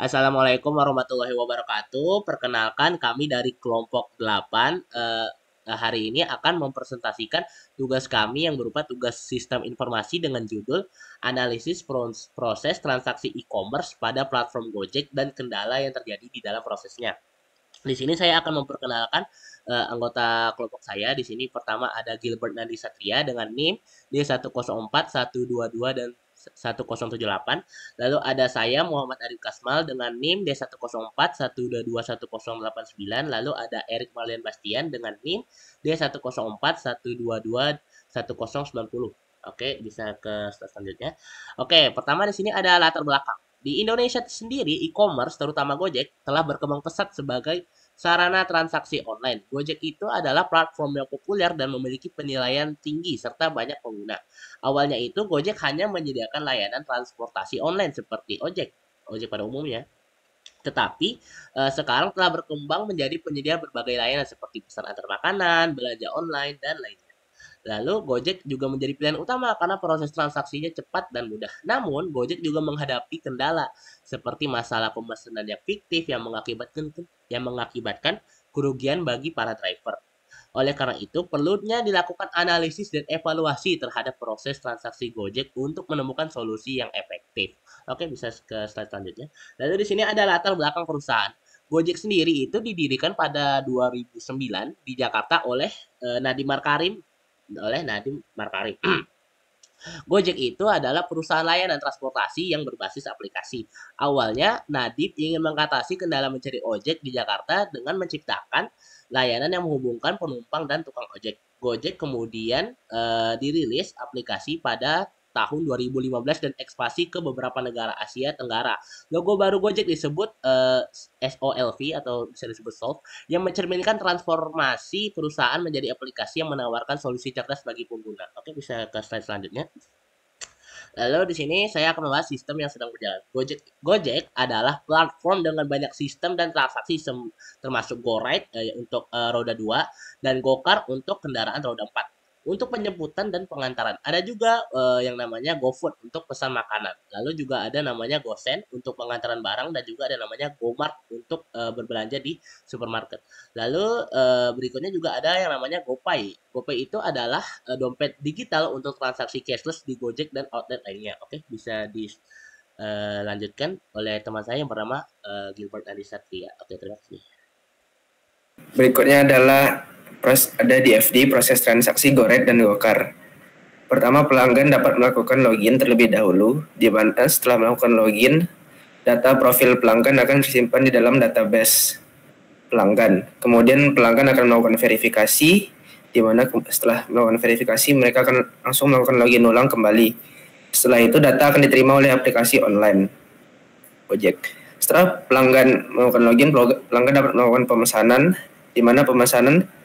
Assalamualaikum warahmatullahi wabarakatuh. Perkenalkan kami dari kelompok 8 hari ini akan mempresentasikan tugas kami yang berupa tugas sistem informasi dengan judul analisis proses transaksi e-commerce pada platform Gojek dan kendala yang terjadi di dalam prosesnya. Di sini saya akan memperkenalkan anggota kelompok saya. Di sini pertama ada Gilbert Nandi Satria dengan NIM D104 122 dan 1078. Lalu ada saya Muhammad Arif Kasmal dengan NIM D104 122 1089. Lalu ada Erik Malian Bastian dengan NIM D104 122 1090. Oke, bisa ke slide selanjutnya. Oke, pertama di sini ada latar belakang. Di Indonesia sendiri, e-commerce, terutama Gojek, telah berkembang pesat sebagai sarana transaksi online. Gojek itu adalah platform yang populer dan memiliki penilaian tinggi serta banyak pengguna. Awalnya itu, Gojek hanya menyediakan layanan transportasi online seperti ojek pada umumnya. Tetapi sekarang telah berkembang menjadi penyedia berbagai layanan seperti pesan antar makanan, belanja online, dan lainnya. Lalu Gojek juga menjadi pilihan utama karena proses transaksinya cepat dan mudah. Namun, Gojek juga menghadapi kendala seperti masalah pemesanan yang fiktif yang mengakibatkan kerugian bagi para driver. Oleh karena itu, perlunya dilakukan analisis dan evaluasi terhadap proses transaksi Gojek untuk menemukan solusi yang efektif. Oke, bisa ke slide selanjutnya. Lalu di sini ada latar belakang perusahaan. Gojek sendiri itu didirikan pada 2009 di Jakarta oleh Nadiem Makarim. Gojek itu adalah perusahaan layanan transportasi yang berbasis aplikasi. Awalnya, Nadiem ingin mengatasi kendala mencari ojek di Jakarta dengan menciptakan layanan yang menghubungkan penumpang dan tukang ojek. Gojek kemudian dirilis aplikasi pada tahun 2015 dan ekspansi ke beberapa negara Asia Tenggara. Logo baru Gojek disebut SOLV atau bisa disebut SOLV yang mencerminkan transformasi perusahaan menjadi aplikasi yang menawarkan solusi cerdas bagi pengguna. Oke, bisa ke slide selanjutnya. Lalu di sini saya akan membahas sistem yang sedang berjalan. Gojek adalah platform dengan banyak sistem dan transaksi termasuk GoRide untuk roda 2 dan GoCar untuk kendaraan roda 4 untuk penjemputan dan pengantaran. Ada juga yang namanya GoFood untuk pesan makanan. Lalu juga ada namanya GoSend untuk pengantaran barang dan juga ada namanya GoMart untuk berbelanja di supermarket. Lalu berikutnya juga ada yang namanya GoPay. GoPay itu adalah dompet digital untuk transaksi cashless di Gojek dan outlet lainnya. Oke, bisa dilanjutkan oleh teman saya yang bernama Gilbert Adi Satria. Oke, terima kasih. Berikutnya adalah ada di FD proses transaksi GoRide dan GoCar. Pertama, pelanggan dapat melakukan login terlebih dahulu, di mana setelah melakukan login, data profil pelanggan akan disimpan di dalam database pelanggan. Kemudian pelanggan akan melakukan verifikasi, di mana setelah melakukan verifikasi mereka akan langsung melakukan login ulang kembali. Setelah itu data akan diterima oleh aplikasi online Gojek. Setelah pelanggan melakukan login, pelanggan dapat melakukan pemesanan, di mana pemesanan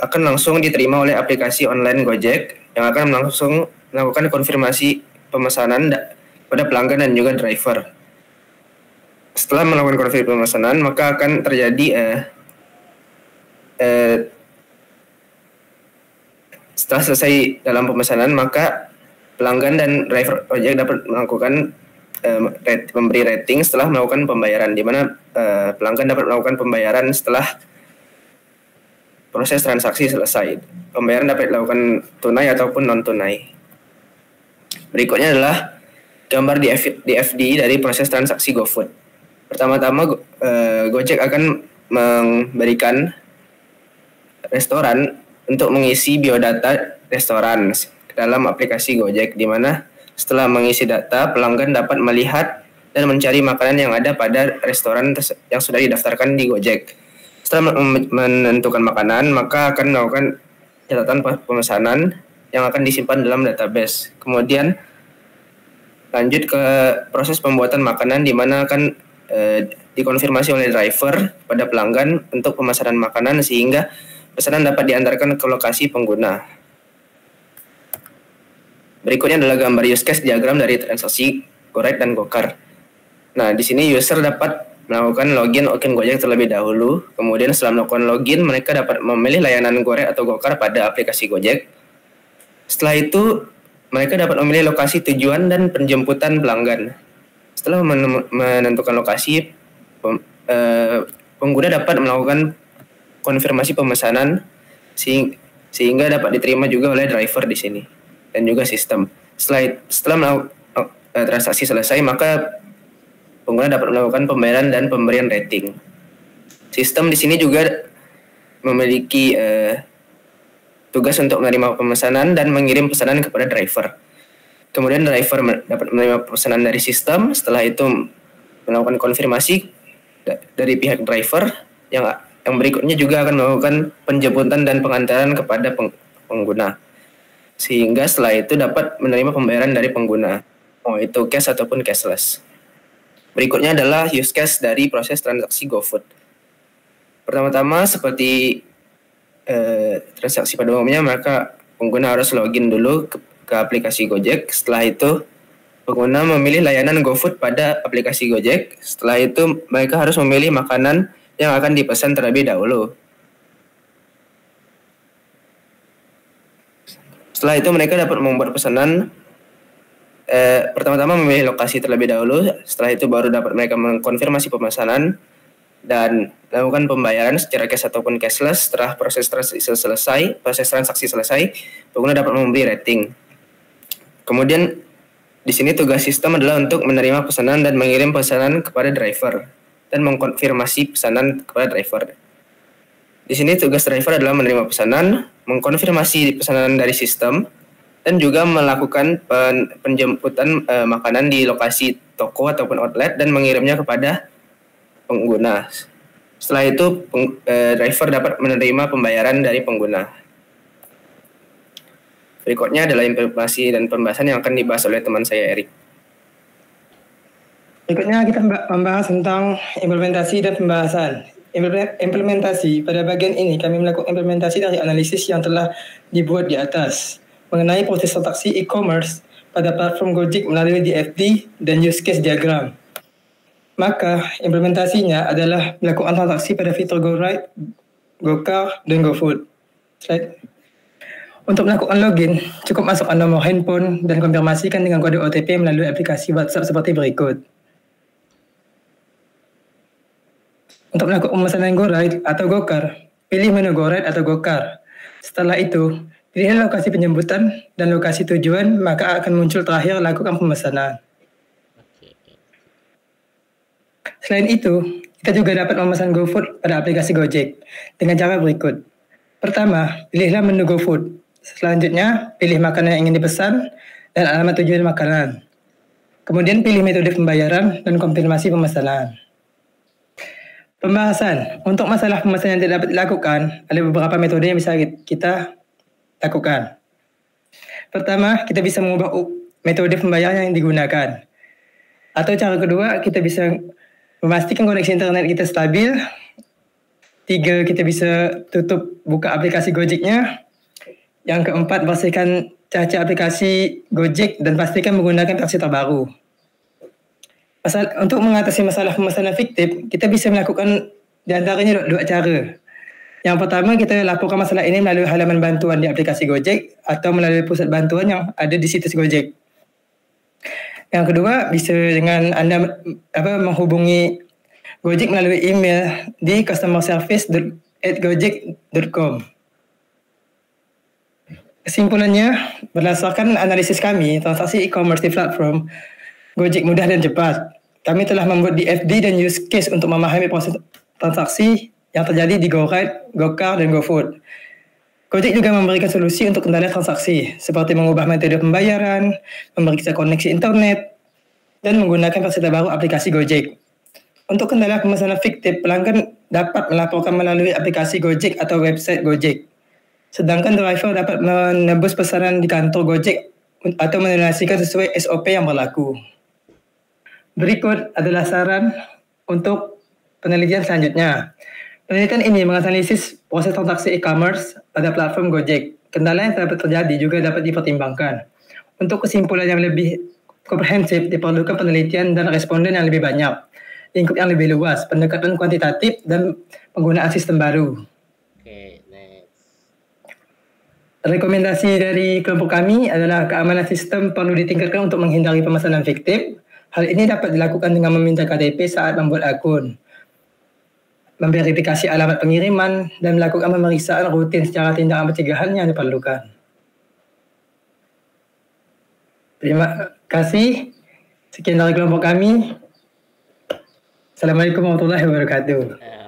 akan langsung diterima oleh aplikasi online Gojek yang akan langsung melakukan konfirmasi pemesanan pada pelanggan dan juga driver. Setelah melakukan konfirmasi pemesanan, maka akan terjadi setelah selesai dalam pemesanan, maka pelanggan dan driver Gojek dapat melakukan memberi rating setelah melakukan pembayaran, di mana pelanggan dapat melakukan pembayaran setelah proses transaksi selesai. Pembayaran dapat dilakukan tunai ataupun non-tunai. Berikutnya adalah gambar di FD dari proses transaksi GoFood. Pertama-tama Gojek akan memberikan restoran untuk mengisi biodata restoran ke dalam aplikasi Gojek, di mana setelah mengisi data, pelanggan dapat melihat dan mencari makanan yang ada pada restoran yang sudah didaftarkan di Gojek. Setelah menentukan makanan, maka akan melakukan catatan pemesanan yang akan disimpan dalam database. Kemudian lanjut ke proses pembuatan makanan, di mana akan dikonfirmasi oleh driver pada pelanggan untuk pemesanan makanan sehingga pesanan dapat diantarkan ke lokasi pengguna. Berikutnya adalah gambar use case diagram dari transaksi GoRide dan GoCar. Nah, di sini user dapat melakukan login akun Gojek terlebih dahulu. Kemudian setelah melakukan login, mereka dapat memilih layanan GoRide atau GoCar pada aplikasi Gojek. Setelah itu, mereka dapat memilih lokasi tujuan dan penjemputan pelanggan. Setelah menentukan lokasi, pengguna dapat melakukan konfirmasi pemesanan sehingga dapat diterima juga oleh driver di sini dan juga sistem. Setelah melakukan transaksi selesai, maka pengguna dapat melakukan pembayaran dan pemberian rating. Sistem di sini juga memiliki tugas untuk menerima pemesanan dan mengirim pesanan kepada driver. Kemudian driver dapat menerima pesanan dari sistem, setelah itu melakukan konfirmasi dari pihak driver yang berikutnya juga akan melakukan penjemputan dan pengantaran kepada pengguna. Sehingga setelah itu dapat menerima pembayaran dari pengguna, mau itu cash ataupun cashless. Berikutnya adalah use case dari proses transaksi GoFood. Pertama-tama seperti transaksi pada umumnya, maka pengguna harus login dulu ke aplikasi Gojek. Setelah itu pengguna memilih layanan GoFood pada aplikasi Gojek. Setelah itu mereka harus memilih makanan yang akan dipesan terlebih dahulu. Setelah itu mereka dapat membuat pesanan. Pertama-tama memilih lokasi terlebih dahulu. Setelah itu baru dapat mereka mengkonfirmasi pemesanan dan melakukan pembayaran secara cash ataupun cashless. Setelah proses transaksi selesai, pengguna dapat memberi rating. Kemudian di sini tugas sistem adalah untuk menerima pesanan dan mengirim pesanan kepada driver dan mengkonfirmasi pesanan kepada driver. Di sini tugas driver adalah menerima pesanan, mengkonfirmasi pesanan dari sistem, dan juga melakukan penjemputan makanan di lokasi toko ataupun outlet dan mengirimnya kepada pengguna. Setelah itu driver dapat menerima pembayaran dari pengguna. Berikutnya adalah implementasi dan pembahasan yang akan dibahas oleh teman saya, Erik. Berikutnya kita membahas tentang implementasi dan pembahasan. Implementasi, pada bagian ini kami melakukan implementasi dari analisis yang telah dibuat di atas mengenai proses transaksi e-commerce pada platform Gojek melalui DFD dan use case diagram. Maka implementasinya adalah melakukan transaksi pada fitur GoRide, GoCar, dan GoFood. Slide. Untuk melakukan login, cukup masukkan nomor handphone dan konfirmasikan dengan kode OTP melalui aplikasi WhatsApp seperti berikut. Untuk melakukan pemesanan GoRide atau GoCar, pilih menu GoRide atau GoCar. Setelah itu, pilih lokasi penjemputan dan lokasi tujuan, maka akan muncul terakhir lakukan pemesanan. Selain itu, kita juga dapat memesan GoFood pada aplikasi Gojek dengan cara berikut. Pertama, pilihlah menu GoFood. Selanjutnya, pilih makanan yang ingin dipesan dan alamat tujuan makanan. Kemudian pilih metode pembayaran dan konfirmasi pemesanan. Pembahasan. Untuk masalah pemesanan yang tidak dapat dilakukan, ada beberapa metode yang bisa kita lakukan. Pertama, kita bisa mengubah metode pembayaran yang digunakan. Atau cara kedua, kita bisa memastikan koneksi internet kita stabil. 3, kita bisa buka aplikasi Gojeknya. Yang keempat, bersihkan cacat aplikasi Gojek dan pastikan menggunakan versi terbaru. Untuk mengatasi masalah pemesanan fiktif, kita bisa melakukan di antaranya dua cara. Yang pertama, kita laporkan masalah ini melalui halaman bantuan di aplikasi Gojek atau melalui pusat bantuan yang ada di situs Gojek. Yang kedua, bisa dengan Anda menghubungi Gojek melalui email di customerservice@gojek.com. Kesimpulannya, berdasarkan analisis kami, transaksi e-commerce di platform Gojek mudah dan cepat. Kami telah membuat DFD dan use case untuk memahami proses transaksi yang terjadi di GoRide, GoCar, dan GoFood. Gojek juga memberikan solusi untuk kendala transaksi, seperti mengubah metode pembayaran, memeriksa koneksi internet, dan menggunakan versi terbaru aplikasi Gojek. Untuk kendala pemesanan fiktif, pelanggan dapat melaporkan melalui aplikasi Gojek atau website Gojek. Sedangkan driver dapat menebus pesanan di kantor Gojek atau mendonasikan sesuai SOP yang berlaku. Berikut adalah saran untuk penelitian selanjutnya. Penelitian ini menganalisis proses transaksi e-commerce pada platform Gojek. Kendala yang dapat terjadi juga dapat dipertimbangkan. Untuk kesimpulan yang lebih komprehensif, diperlukan penelitian dan responden yang lebih banyak, lingkup yang lebih luas, pendekatan kuantitatif, dan penggunaan sistem baru. Rekomendasi dari kelompok kami adalah keamanan sistem perlu ditingkatkan untuk menghindari pemesanan fiktif. Hal ini dapat dilakukan dengan meminta KTP saat membuat akun, memverifikasi alamat pengiriman, dan melakukan pemeriksaan rutin secara tindakan pencegahan yang diperlukan. Terima kasih. Sekian dari kelompok kami. Assalamualaikum warahmatullahi wabarakatuh.